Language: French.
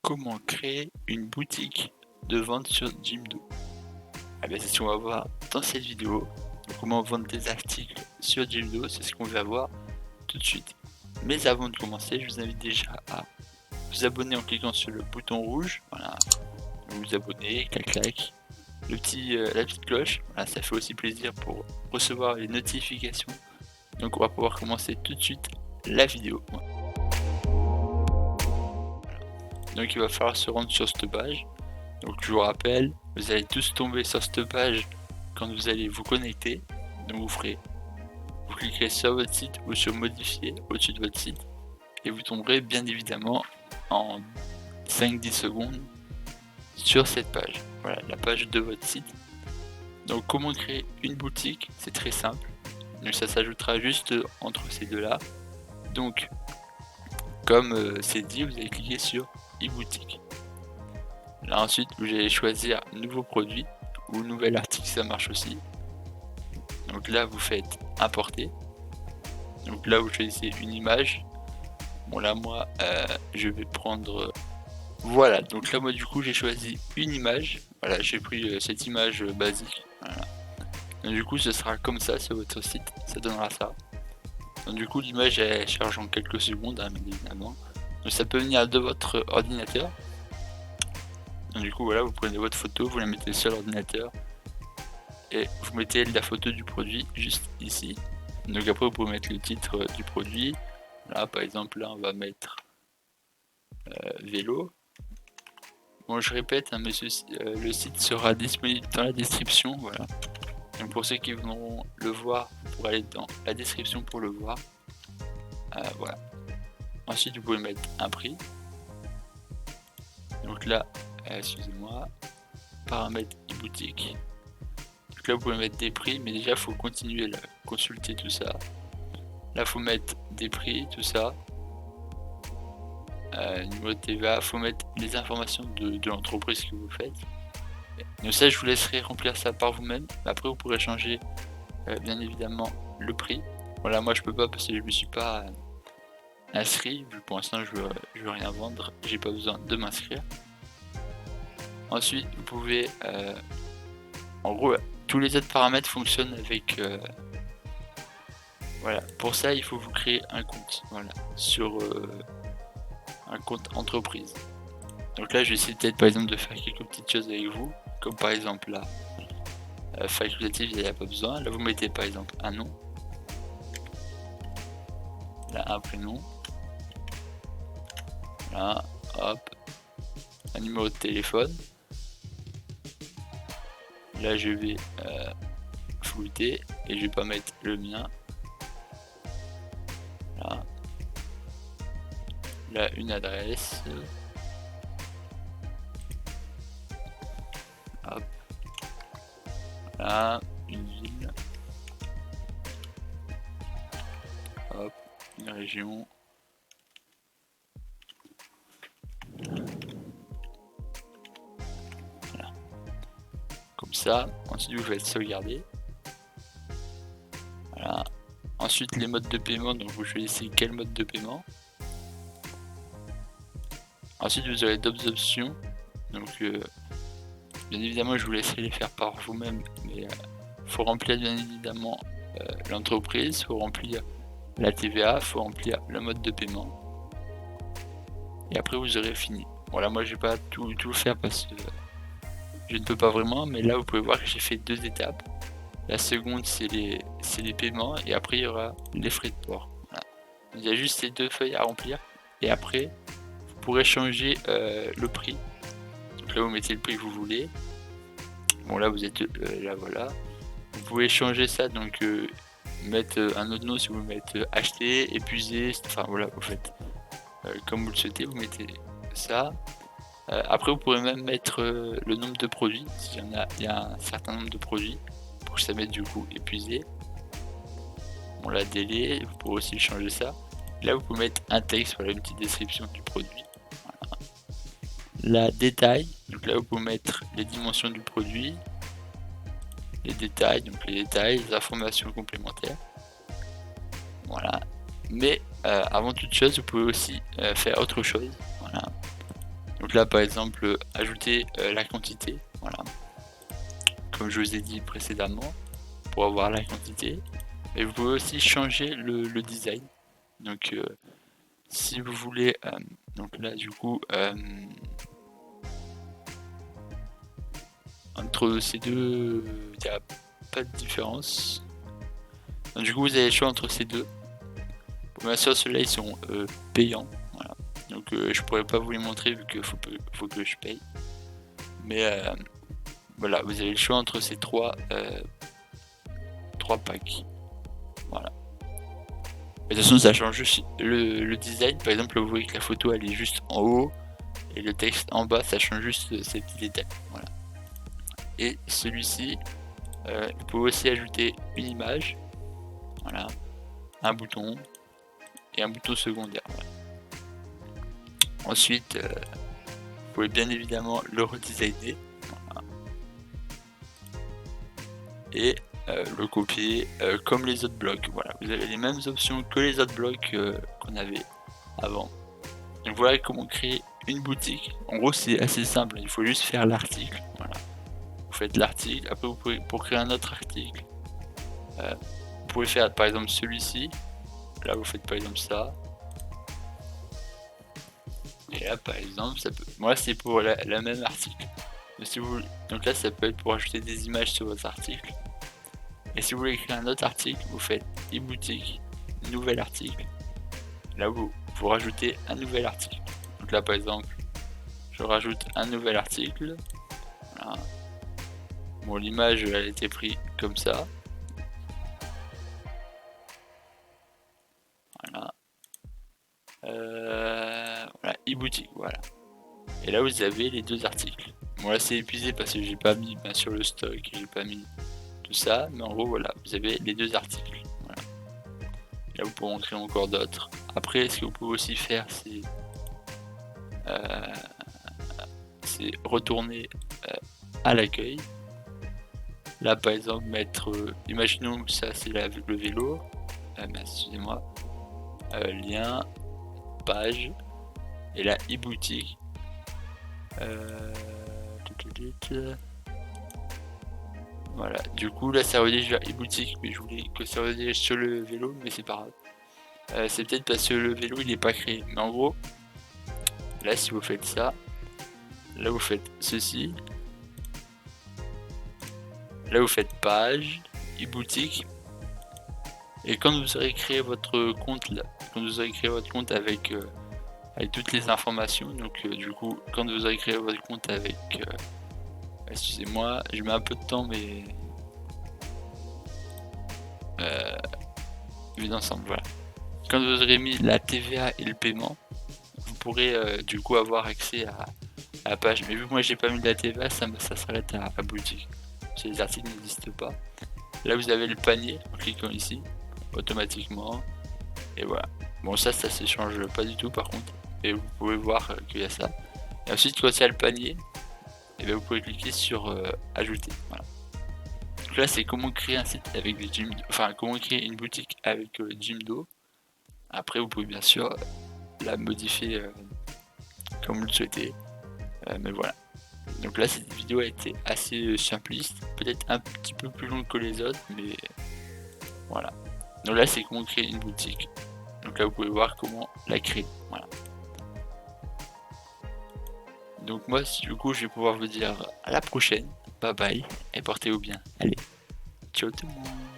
Comment créer une boutique de vente sur Jimdo? Ah bien c'est ce qu'on va voir dans cette vidéo. Donc, comment vendre des articles sur Jimdo, c'est ce qu'on va voir tout de suite. Mais avant de commencer, je vous invite déjà à vous abonner en cliquant sur le bouton rouge. Voilà, vous vous abonnez, clac clac. La petite cloche, voilà, ça fait aussi plaisir pour recevoir les notifications. Donc on va pouvoir commencer tout de suite la vidéo. Donc il va falloir se rendre sur cette page. Donc je vous rappelle, vous allez tous tomber sur cette page quand vous allez vous connecter. Donc vous cliquerez sur votre site ou sur modifier au-dessus de votre site et vous tomberez bien évidemment en 5-10 secondes sur cette page. Voilà, la page de votre site. Donc comment créer une boutique? C'est très simple. Donc ça s'ajoutera juste entre ces deux-là. Donc comme c'est dit, vous allez cliquer sur e-boutique. Là ensuite vous allez choisir nouveau produit ou nouvel article, ça marche aussi. Donc là vous faites importer. Donc là vous choisissez une image. Bon là moi je vais prendre voilà, donc là moi du coup j'ai choisi une image. Voilà, j'ai pris cette image basique. Voilà. Donc du coup ce sera comme ça sur votre site, ça donnera ça. Donc du coup l'image elle charge en quelques secondes hein, bien évidemment. Donc ça peut venir de votre ordinateur. Donc du coup voilà, vous prenez votre photo, vous la mettez sur l'ordinateur et vous mettez la photo du produit juste ici. Donc après vous pouvez mettre le titre du produit. Là par exemple là on va mettre vélo. Bon je répète hein, mais le site sera disponible dans la description, voilà. Donc pour ceux qui voudront le voir, vous pourrez aller dans la description pour le voir. Voilà. Ensuite vous pouvez mettre un prix. Donc là, excusez-moi, paramètres e-boutique. Donc là vous pouvez mettre des prix, mais déjà il faut continuer à consulter tout ça. Là il faut mettre des prix, tout ça. Numéro de TVA, il faut mettre les informations de l'entreprise que vous faites. Donc ça je vous laisserai remplir ça par vous-même. Après vous pourrez changer bien évidemment le prix. Voilà, moi je peux pas parce que je me suis pas inscrit. Pour l'instant je veux rien vendre, j'ai pas besoin de m'inscrire. Ensuite vous pouvez en gros tous les autres paramètres fonctionnent avec voilà, pour ça il faut vous créer un compte, voilà, sur un compte entreprise. Donc là je vais essayer peut-être par exemple de faire quelques petites choses avec vous, comme par exemple là facultatif, il n'y a pas besoin. Là vous mettez par exemple un nom, là un prénom, là hop, un numéro de téléphone. Là je vais flouter et je vais pas mettre le mien. Là, là une adresse. Hop. Là une ville. Hop, une région. Voilà. Comme ça. Ensuite vous faites sauvegarder. Voilà. Ensuite les modes de paiement, donc vous choisissez quel mode de paiement. Ensuite vous aurez d'autres options. Donc bien évidemment je vous laisserai les faire par vous-même, mais faut remplir bien évidemment l'entreprise, faut remplir la TVA, faut remplir le mode de paiement. Et après vous aurez fini. Voilà, moi je vais pas tout faire parce que je ne peux pas vraiment, mais là vous pouvez voir que j'ai fait 2 étapes. La seconde c'est les paiements et après il y aura les frais de port. Voilà. Il y a juste ces 2 feuilles à remplir et après vous pourrez changer le prix. Donc là vous mettez le prix que vous voulez. Bon là vous êtes là voilà. Vous pouvez changer ça, donc mettre un autre nom si vous mettez acheter, épuisé, enfin voilà, vous faites comme vous le souhaitez, vous mettez ça. Après vous pourrez même mettre le nombre de produits, s'il y a un certain nombre de produits, pour que ça mette du coup épuisé. Bon là délai, vous pourrez aussi changer ça. Là vous pouvez mettre un texte, voilà, une petite description du produit. Voilà. La détail, donc là vous pouvez mettre les dimensions du produit, les détails, donc les détails, les informations complémentaires. Voilà. Mais avant toute chose, vous pouvez aussi faire autre chose. Voilà. Donc là par exemple ajouter la quantité, voilà, comme je vous ai dit précédemment, pour avoir la quantité. Et vous pouvez aussi changer le design. Donc si vous voulez, donc là du coup entre ces deux il n'y a pas de différence. Donc, du coup vous avez le choix entre ces deux. Bon, bien sûr ceux-là ils sont payants, voilà. Donc je pourrais pas vous les montrer vu qu'il faut que je paye. Mais voilà, vous avez le choix entre ces trois packs. Voilà. De toute façon ça change juste le design. Par exemple vous voyez que la photo elle est juste en haut et le texte en bas, ça change juste ces petits détails. Voilà. Et celui-ci, vous pouvez aussi ajouter une image, voilà, un bouton et un bouton secondaire. Voilà. Ensuite, vous pouvez bien évidemment le redesigner, voilà, et le copier comme les autres blocs. Voilà, vous avez les mêmes options que les autres blocs qu'on avait avant. Donc voilà comment créer une boutique. En gros, c'est assez simple, il faut juste faire l'article. Voilà. Vous faites l'article, après vous pouvez, pour créer un autre article, vous pouvez faire par exemple celui-ci. Là vous faites par exemple ça. Et là par exemple, ça peut. Moi c'est pour la même article. Mais si vous... Donc là ça peut être pour ajouter des images sur votre article. Et si vous voulez créer un autre article, vous faites e-boutique, nouvel article. Là vous rajoutez un nouvel article. Donc là par exemple, je rajoute un nouvel article. Voilà. Bon, l'image elle a été prise comme ça. Voilà. Voilà, e-boutique, voilà. Et là vous avez les deux articles. Bon là c'est épuisé parce que j'ai pas mis bien sûr le stock, j'ai pas mis tout ça, mais en gros voilà, vous avez les deux articles. Voilà. Et là vous pouvez en créer encore d'autres. Après ce que vous pouvez aussi faire c'est retourner à l'accueil. Là par exemple mettre, imaginons que ça c'est là avec le vélo, excusez-moi, lien, page, et là e-boutique. Voilà, du coup là ça redirige vers e-boutique, mais je voulais que ça redirige sur le vélo, mais c'est pas grave. C'est peut-être parce que le vélo il est pas créé, mais en gros, là si vous faites ça, là vous faites ceci, là vous faites page, e-boutique, et quand vous aurez créé votre compte là, quand vous aurez créé votre compte avec toutes les informations, donc du coup quand vous aurez créé votre compte avec excusez-moi, je mets un peu de temps mais vite ensemble, voilà. Quand vous aurez mis la TVA et le paiement, vous pourrez du coup avoir accès à la page. Mais vu que moi j'ai pas mis de la TVA, ça s'arrête à boutique. Parce que les articles n'existent pas. Là vous avez le panier en cliquant ici, automatiquement. Et voilà. Bon ça se change pas du tout par contre. Et vous pouvez voir qu'il y a ça. Et ensuite quand il y a le panier, et bien vous pouvez cliquer sur ajouter. Voilà. Donc là c'est comment créer un site avec des Jimdo, enfin comment créer une boutique avec Jimdo. Après vous pouvez bien sûr la modifier comme vous le souhaitez. Mais voilà. Donc là cette vidéo a été assez simpliste, peut-être un petit peu plus longue que les autres, mais voilà. Donc là c'est comment créer une boutique. Donc là vous pouvez voir comment la créer. Voilà. Donc moi du coup je vais pouvoir vous dire à la prochaine. Bye bye et portez-vous bien. Allez, ciao tout le monde.